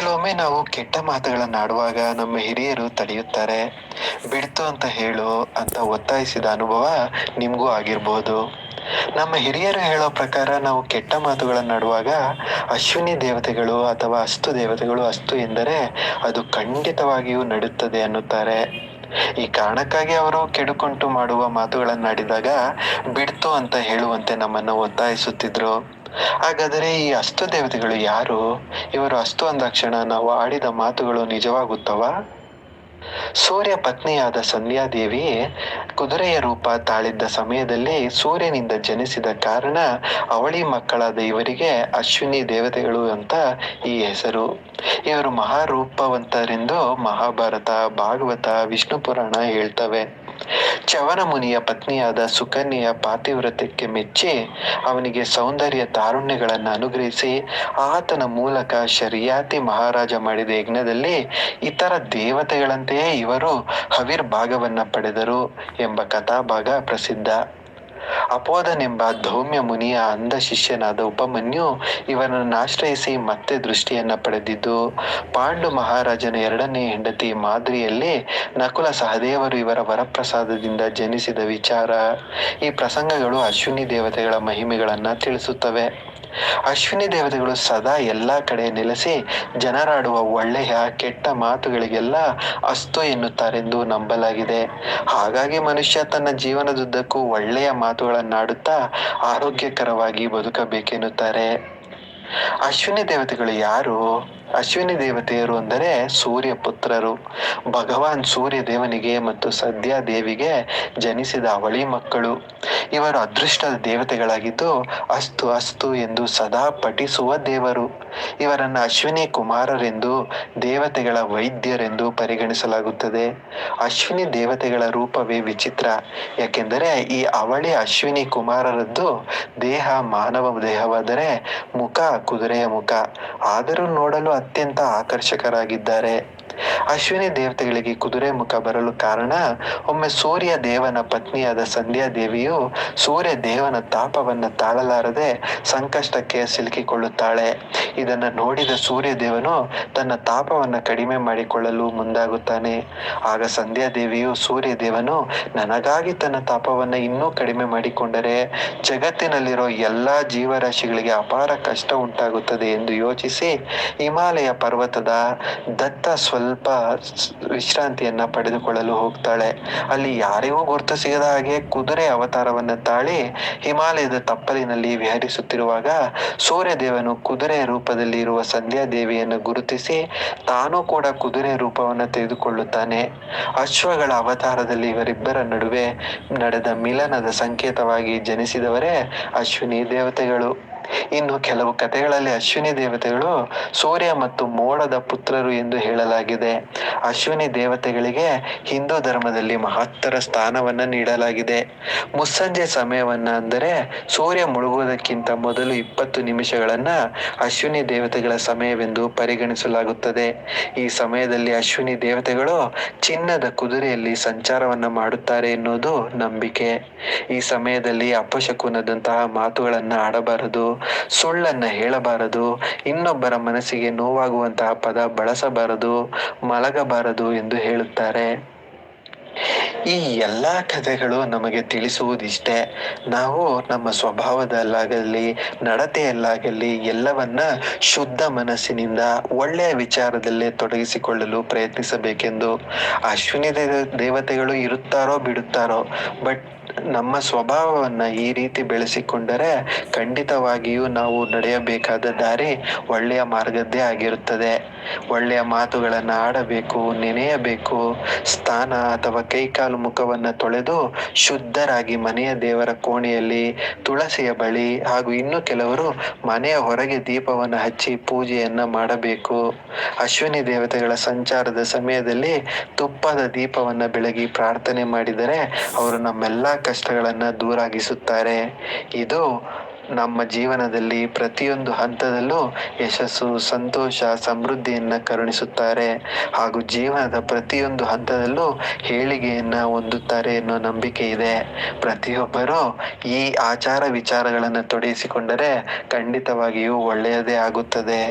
ಕೆಲವೊಮ್ಮೆ ನಾವು ಕೆಟ್ಟ ಮಾತುಗಳನ್ನ ಆಡುವಾಗ ನಮ್ಮ ಹಿರಿಯರು ತಡೆಯುತ್ತಾರೆ. ಬಿಡ್ತು ಅಂತ ಹೇಳು ಅಂತ ಒತ್ತಾಯಿಸಿದ ಅನುಭವ ನಿಮ್ಗೂ ಆಗಿರ್ಬೋದು. ನಮ್ಮ ಹಿರಿಯರು ಹೇಳೋ ಪ್ರಕಾರ ನಾವು ಕೆಟ್ಟ ಮಾತುಗಳನ್ನಾಡುವಾಗ ಅಶ್ವಿನಿ ದೇವತೆಗಳು ಅಥವಾ ಅಸ್ತು ದೇವತೆಗಳು ಅಸ್ತು ಎಂದರೆ ಅದು ಖಂಡಿತವಾಗಿಯೂ ನಡುತ್ತದೆ ಅನ್ನುತ್ತಾರೆ. ಈ ಕಾರಣಕ್ಕಾಗಿ ಅವರು ಕೆಡುಕುಂಟು ಮಾಡುವ ಮಾತುಗಳನ್ನಾಡಿದಾಗ ಬಿಡ್ತು ಅಂತ ಹೇಳುವಂತೆ ನಮ್ಮನ್ನು ಒತ್ತಾಯಿಸುತ್ತಿದ್ರು. ಹಾಗಾದರೆ ಈ ಅಸ್ತು ದೇವತೆಗಳು ಯಾರು? ಇವರು ಅಸ್ತು ಅಂದಾಕ್ಷಣ ನಾವು ಆಡಿದ ಮಾತುಗಳು ನಿಜವಾಗುತ್ತವಾ? ಸೂರ್ಯ ಪತ್ನಿಯಾದ ಸಂಧ್ಯಾದೇವಿ ಕುದುರೆಯ ರೂಪ ತಾಳಿದ್ದ ಸಮಯದಲ್ಲಿ ಸೂರ್ಯನಿಂದ ಜನಿಸಿದ ಕಾರಣ ಅವಳಿ ಮಕ್ಕಳಾದ ಇವರಿಗೆ ಅಶ್ವಿನಿ ದೇವತೆಗಳು ಅಂತ ಈ ಹೆಸರು. ಇವರು ಮಹಾರೂಪವಂತರೆಂದು ಮಹಾಭಾರತ, ಭಾಗವತ, ವಿಷ್ಣು ಪುರಾಣ ಹೇಳ್ತವೆ. ಚವನ ಮುನಿಯ ಪತ್ನಿಯಾದ ಸುಕನ್ಯೆಯ ಪಾತಿವ್ರತ್ಯಕ್ಕೆ ಮೆಚ್ಚಿ ಅವನಿಗೆ ಸೌಂದರ್ಯ ತಾರುಣ್ಯಗಳನ್ನು ಅನುಗ್ರಹಿಸಿ ಆತನ ಮೂಲಕ ಶರ್ಯಾತಿ ಮಹಾರಾಜ ಮಾಡಿದ ಯಜ್ಞದಲ್ಲಿ ಇತರ ದೇವತೆಗಳಂತೆಯೇ ಇವರು ಹವಿರ್ಭಾಗವನ್ನ ಪಡೆದರು ಎಂಬ ಕಥಾಭಾಗ ಪ್ರಸಿದ್ಧ. ಅಪೋದನೆಂಬ ಧೌಮ್ಯ ಮುನಿಯ ಅಂಧ ಶಿಷ್ಯನಾದ ಉಪಮನ್ಯು ಇವನನ್ನು ಆಶ್ರಯಿಸಿ ಮತ್ತೆ ದೃಷ್ಟಿಯನ್ನ ಪಡೆದಿದ್ದು ಪಾಂಡು ಮಹಾರಾಜನ ಎರಡನೇ ಹೆಂಡತಿ ಮಾದ್ರಿಯಲ್ಲಿ ನಕುಲ ಸಹದೇವರು ಇವರ ವರಪ್ರಸಾದದಿಂದ ಜನಿಸಿದ ವಿಚಾರ. ಈ ಪ್ರಸಂಗಗಳು ಅಶ್ವಿನಿ ದೇವತೆಗಳ ಮಹಿಮೆಗಳನ್ನ ತಿಳಿಸುತ್ತವೆ. ಅಶ್ವಿನಿ ದೇವತೆಗಳು ಸದಾ ಎಲ್ಲಾ ಕಡೆ ನೆಲೆಸಿ ಜನರಾಡುವ ಒಳ್ಳೆಯ ಕೆಟ್ಟ ಮಾತುಗಳಿಗೆಲ್ಲ ಅಸ್ತು ಎನ್ನುತ್ತಾರೆಂದು ನಂಬಲಾಗಿದೆ. ಹಾಗಾಗಿ ಮನುಷ್ಯ ತನ್ನ ಜೀವನದುದ್ದಕ್ಕೂ ಒಳ್ಳೆಯ ಮಾತುಗಳನ್ನಾಡುತ್ತಾ ಆರೋಗ್ಯಕರವಾಗಿ ಬದುಕಬೇಕೆನ್ನುತ್ತಾರೆ. ಅಶ್ವಿನಿ ದೇವತೆಗಳು ಯಾರು? ಅಶ್ವಿನಿ ದೇವತೆಯರು ಅಂದರೆ ಸೂರ್ಯ ಪುತ್ರರು. ಭಗವಾನ್ ಸೂರ್ಯ ದೇವನಿಗೆ ಮತ್ತು ಸದ್ಯಾ ದೇವಿಗೆ ಜನಿಸಿದ ಅವಳಿ ಮಕ್ಕಳು. ಇವರು ಅದೃಷ್ಟದ ದೇವತೆಗಳಾಗಿದ್ದು ಅಸ್ತು ಅಸ್ತು ಎಂದು ಸದಾ ಪಠಿಸುವ ದೇವರು. ಇವರನ್ನು ಅಶ್ವಿನಿ ಕುಮಾರರೆಂದು, ದೇವತೆಗಳ ವೈದ್ಯರೆಂದು ಪರಿಗಣಿಸಲಾಗುತ್ತದೆ. ಅಶ್ವಿನಿ ದೇವತೆಗಳ ರೂಪವೇ ವಿಚಿತ್ರ. ಯಾಕೆಂದರೆ ಈ ಅವಳಿ ಅಶ್ವಿನಿ ಕುಮಾರರದ್ದು ದೇಹ ಮಾನವ ದೇಹವಾದರೆ ಮುಖ ಕುದುರೆಯ ಮುಖ. ಆದರೂ ನೋಡಲು ಅತ್ಯಂತ ಆಕರ್ಷಕರಾಗಿದ್ದಾರೆ. ಅಶ್ವಿನಿ ದೇವತೆಗಳಿಗೆ ಕುದುರೆ ಮುಖ ಬರಲು ಕಾರಣ, ಒಮ್ಮೆ ಸೂರ್ಯ ದೇವನ ಪತ್ನಿಯಾದ ಸಂಧ್ಯಾ ದೇವಿಯು ಸೂರ್ಯ ದೇವನ ತಾಪವನ್ನ ತಾಳಲಾರದೆ ಸಂಕಷ್ಟಕ್ಕೆ ಸಿಲುಕಿಕೊಳ್ಳುತ್ತಾಳೆ. ಇದನ್ನು ನೋಡಿದ ಸೂರ್ಯ ದೇವನು ತನ್ನ ತಾಪವನ್ನ ಕಡಿಮೆ ಮಾಡಿಕೊಳ್ಳಲು ಮುಂದಾಗುತ್ತಾನೆ. ಆಗ ಸಂಧ್ಯಾ ದೇವಿಯು ಸೂರ್ಯ ದೇವನು ನನಗಾಗಿ ತನ್ನ ತಾಪವನ್ನ ಇನ್ನೂ ಕಡಿಮೆ ಮಾಡಿಕೊಂಡರೆ ಜಗತ್ತಿನಲ್ಲಿರೋ ಎಲ್ಲಾ ಜೀವರಾಶಿಗಳಿಗೆ ಅಪಾರ ಕಷ್ಟ ಉಂಟಾಗುತ್ತದೆ ಎಂದು ಯೋಚಿಸಿ ಹಿಮಾಲಯ ಪರ್ವತದ ದತ್ತ ಸ್ವಲ್ಪ ವಿಶ್ರಾಂತಿಯನ್ನ ಪಡೆದುಕೊಳ್ಳಲು ಹೋಗ್ತಾಳೆ. ಅಲ್ಲಿ ಯಾರಿಗೂ ಗುರುತು ಸಿಗದ ಹಾಗೆ ಕುದುರೆ ಅವತಾರವನ್ನ ತಾಳಿ ಹಿಮಾಲಯದ ತಪ್ಪಲಿನಲ್ಲಿ ವಿಹರಿಸುತ್ತಿರುವಾಗ ಸೂರ್ಯ ದೇವನು ಕುದುರೆ ರೂಪದಲ್ಲಿ ಇರುವ ಸಂಧ್ಯಾ ದೇವಿಯನ್ನು ಗುರುತಿಸಿ ತಾನೂ ಕೂಡ ಕುದುರೆ ರೂಪವನ್ನು ತೆಗೆದುಕೊಳ್ಳುತ್ತಾನೆ. ಅಶ್ವಗಳ ಅವತಾರದಲ್ಲಿ ಇವರಿಬ್ಬರ ನಡುವೆ ನಡೆದ ಮಿಲನದ ಸಂಕೇತವಾಗಿ ಜನಿಸಿದವರೇ ಅಶ್ವಿನಿ ದೇವತೆಗಳು. ಇನ್ನು ಕೆಲವು ಕಥೆಗಳಲ್ಲಿ ಅಶ್ವಿನಿ ದೇವತೆಗಳು ಸೂರ್ಯ ಮತ್ತು ಮೋಡದ ಪುತ್ರರು ಎಂದು ಹೇಳಲಾಗಿದೆ. ಅಶ್ವಿನಿ ದೇವತೆಗಳಿಗೆ ಹಿಂದೂ ಧರ್ಮದಲ್ಲಿ ಮಹತ್ತರ ಸ್ಥಾನವನ್ನ ನೀಡಲಾಗಿದೆ. ಮುಸ್ಸಂಜೆ ಸಮಯವನ್ನ ಅಂದರೆ ಸೂರ್ಯ ಮುಳುಗುವುದಕ್ಕಿಂತ ಮೊದಲು 20 ನಿಮಿಷಗಳನ್ನ ಅಶ್ವಿನಿ ದೇವತೆಗಳ ಸಮಯವೆಂದು ಪರಿಗಣಿಸಲಾಗುತ್ತದೆ. ಈ ಸಮಯದಲ್ಲಿ ಅಶ್ವಿನಿ ದೇವತೆಗಳು ಚಿನ್ನದ ಕುದುರೆಯಲ್ಲಿ ಸಂಚಾರವನ್ನ ಮಾಡುತ್ತಾರೆ ಎನ್ನುವುದು ನಂಬಿಕೆ. ಈ ಸಮಯದಲ್ಲಿ ಅಪಶಕುನದಂತಹ ಮಾತುಗಳನ್ನ ಆಡಬಾರದು, ಸುಳ್ಳನ್ನ ಹೇಳಬಾರದು, ಇನ್ನೊಬ್ಬರ ಮನಸ್ಸಿಗೆ ನೋವಾಗುವಂತಹ ಪದ ಬಳಸಬಾರದು, ಮಲಗಬಾರದು ಎಂದು ಹೇಳುತ್ತಾರೆ. ಈ ಎಲ್ಲ ಕಥೆಗಳು ನಮಗೆ ತಿಳಿಸುವುದಿಷ್ಟೇ, ನಾವು ನಮ್ಮ ಸ್ವಭಾವದಲ್ಲಾಗಲಿ ನಡತೆಯಲ್ಲಾಗಲಿ ಎಲ್ಲವನ್ನ ಶುದ್ಧ ಮನಸ್ಸಿನಿಂದ ಒಳ್ಳೆಯ ವಿಚಾರದಲ್ಲೇ ತೊಡಗಿಸಿಕೊಳ್ಳಲು ಪ್ರಯತ್ನಿಸಬೇಕೆಂದು. ಅಶ್ವಿನಿ ದೇವತೆಗಳು ಇರುತ್ತಾರೋ ಬಿಡುತ್ತಾರೋ, ಬಟ್ ನಮ್ಮ ಸ್ವಭಾವವನ್ನ ಈ ರೀತಿ ಬೆಳೆಸಿಕೊಂಡರೆ ಖಂಡಿತವಾಗಿಯೂ ನಾವು ನಡೆಯಬೇಕಾದ ದಾರಿ ಒಳ್ಳೆಯ ಮಾರ್ಗದ್ದೇ ಆಗಿರುತ್ತದೆ. ಒಳ್ಳೆಯ ಮಾತುಗಳನ್ನು ಆಡಬೇಕು, ನೆನೆಯಬೇಕು. ಸ್ನಾನ ಅಥವಾ ಕೈಕಾಲು ಮುಖವನ್ನು ತೊಳೆದು ಶುದ್ಧರಾಗಿ ಮನೆಯ ದೇವರ ಕೋಣೆಯಲ್ಲಿ ತುಳಸಿಯ ಬಳಿ ಹಾಗೂ ಇನ್ನು ಕೆಲವರು ಮನೆಯ ಹೊರಗೆ ದೀಪವನ್ನು ಹಚ್ಚಿ ಪೂಜೆಯನ್ನ ಮಾಡಬೇಕು. ಅಶ್ವಿನಿ ದೇವತೆಗಳ ಸಂಚಾರದ ಸಮಯದಲ್ಲಿ ತುಪ್ಪದ ದೀಪವನ್ನು ಬೆಳಗಿ ಪ್ರಾರ್ಥನೆ ಮಾಡಿದರೆ ಅವರು ನಮ್ಮೆಲ್ಲ ಕಷ್ಟಗಳನ್ನ ದೂರಾಗಿಸುತ್ತಾರೆ. ಇದು ನಮ್ಮ ಜೀವನದಲ್ಲಿ ಪ್ರತಿಯೊಂದು ಹಂತದಲ್ಲೂ ಯಶಸ್ಸು, ಸಂತೋಷ, ಸಮೃದ್ಧಿಯನ್ನ ಕರುಣಿಸುತ್ತಾರೆ ಹಾಗೂ ಜೀವನದ ಪ್ರತಿಯೊಂದು ಹಂತದಲ್ಲೂ ಏಳಿಗೆಯನ್ನ ಹೊಂದುತ್ತಾರೆ ಎನ್ನುವ ನಂಬಿಕೆ ಇದೆ. ಪ್ರತಿಯೊಬ್ಬರೂ ಈ ಆಚಾರ ವಿಚಾರಗಳನ್ನು ತೊಡಗಿಸಿಕೊಂಡರೆ ಖಂಡಿತವಾಗಿಯೂ ಒಳ್ಳೆಯದೇ ಆಗುತ್ತದೆ.